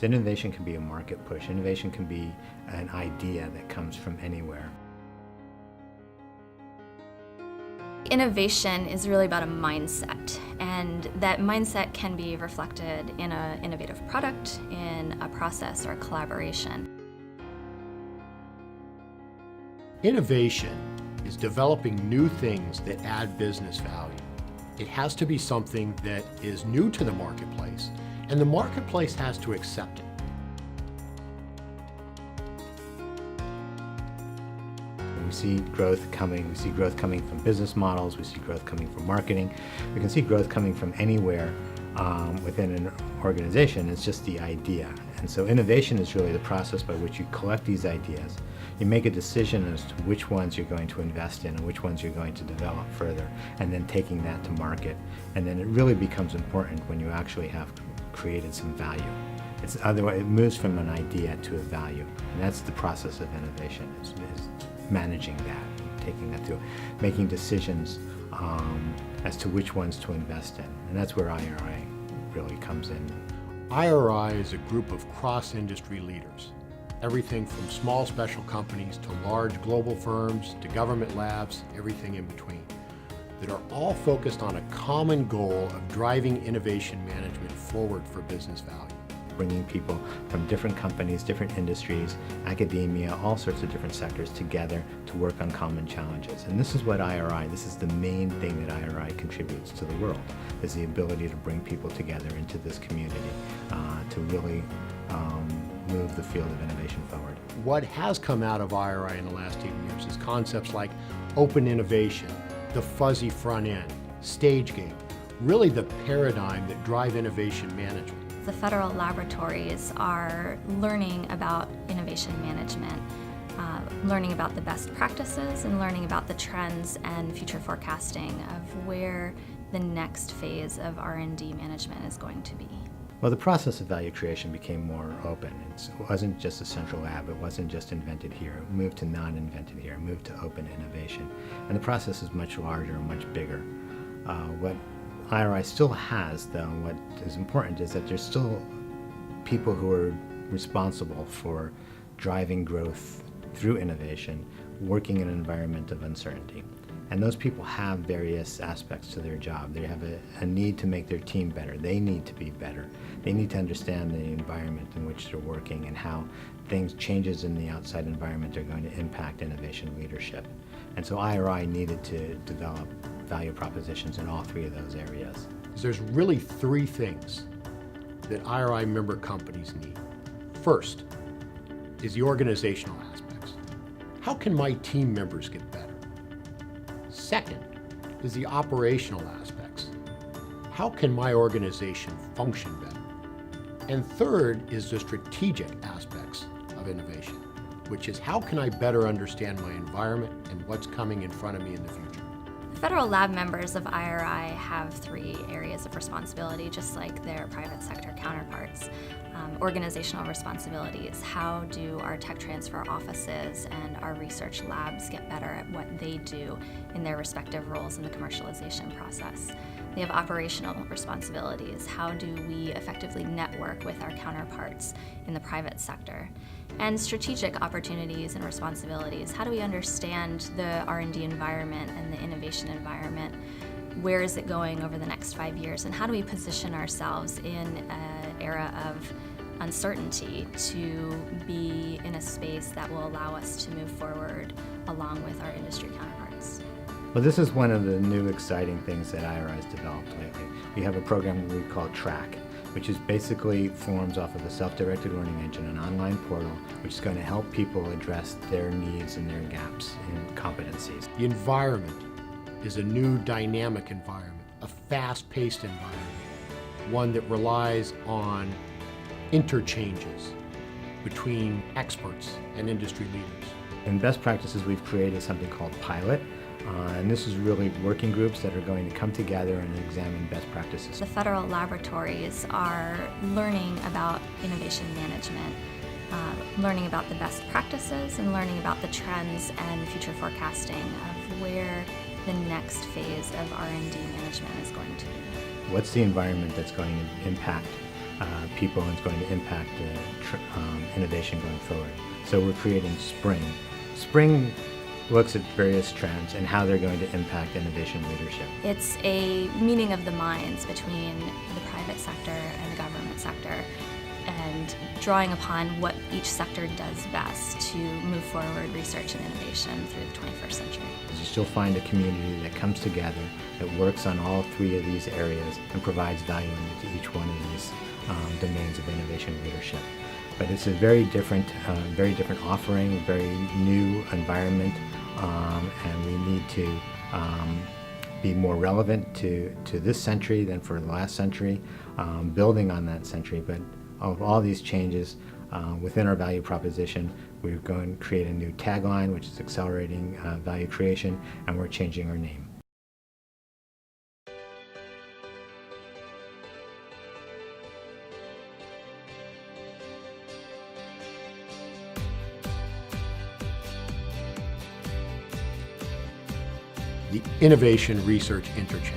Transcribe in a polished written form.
So innovation can be a market push. Innovation can be an idea that comes from anywhere. Innovation is really about a mindset, and that mindset can be reflected in an innovative product, in a process, or a collaboration. Innovation is developing new things that add business value. It has to be something that is new to the marketplace, and the marketplace has to accept it. We see growth coming. We see growth coming from business models. We see growth coming from marketing. We can see growth coming from anywhere within an organization. It's just the idea. And so innovation is really the process by which you collect these ideas. You make a decision as to which ones you're going to invest in and which ones you're going to develop further, and then taking that to market. And then it really becomes important when you actually have created some value. Otherwise, it moves from an idea to a value. And that's the process of innovation, is managing that, taking that through, making decisions as to which ones to invest in. And that's where IRI really comes in. IRI is a group of cross-industry leaders, everything from small special companies to large global firms to government labs, everything in between, that are all focused on a common goal of driving innovation management forward for business value. Bringing people from different companies, different industries, academia, all sorts of different sectors together to work on common challenges. And this is what IRI, this is the main thing that IRI contributes to the world, is the ability to bring people together into this community to really move the field of innovation forward. What has come out of IRI in the last 8 years is concepts like open innovation, the fuzzy front end, stage gate, really the paradigm that drive innovation management. The federal laboratories are learning about innovation management, learning about the best practices and learning about the trends and future forecasting of where the next phase of R&D management is going to be. Well, the process of value creation became more open. It wasn't just a central lab. It wasn't just invented here. It moved to non-invented here. It moved to open innovation. And the process is much larger and much bigger. What IRI still has, though, what is important is that there's still people who are responsible for driving growth through innovation, working in an environment of uncertainty. And those people have various aspects to their job. They have a need to make their team better. They need to be better. They need to understand the environment in which they're working and how changes in the outside environment are going to impact innovation leadership. And so IRI needed to develop value propositions in all three of those areas. There's really three things that IRI member companies need. First is the organizational aspects. How can my team members get better? Second is the operational aspects. How can my organization function better? And third is the strategic aspects of innovation, which is how can I better understand my environment and what's coming in front of me in the future. Federal lab members of IRI have 3 areas of responsibility, just like their private sector counterparts. Organizational responsibilities. How do our tech transfer offices and our research labs get better at what they do in their respective roles in the commercialization process? They have operational responsibilities. How do we effectively network with our counterparts in the private sector? And strategic opportunities and responsibilities. How do we understand the R&D environment and the innovation environment? Where is it going over the next 5 years? And how do we position ourselves in an era of uncertainty to be in a space that will allow us to move forward along with our industry counterparts? Well, this is one of the new exciting things that IRI has developed lately. We have a program we call TRACK, which is basically forms off of a self-directed learning engine, an online portal, which is going to help people address their needs and their gaps in competencies. The environment is a new dynamic environment, a fast-paced environment, one that relies on interchanges between experts and industry leaders. In best practices, we've created something called Pilot, and this is really working groups that are going to come together and examine best practices. The federal laboratories are learning about innovation management, learning about the best practices and learning about the trends and future forecasting of where the next phase of R&D management is going to be. What's the environment that's going to impact people and it's going to impact innovation going forward. So we're creating Spring. Spring looks at various trends and how they're going to impact innovation leadership. It's a meeting of the minds between the private sector and the government sector, and drawing upon what each sector does best to move forward research and innovation through the 21st century. You still find a community that comes together, that works on all three of these areas and provides value into each one of these domains of innovation leadership. But it's a very different offering, very new environment, and we need to be more relevant to this century than for the last century, building on that century. But of all these changes within our value proposition, we're going to create a new tagline, which is accelerating value creation, and we're changing our name. The Innovation Research Interchange.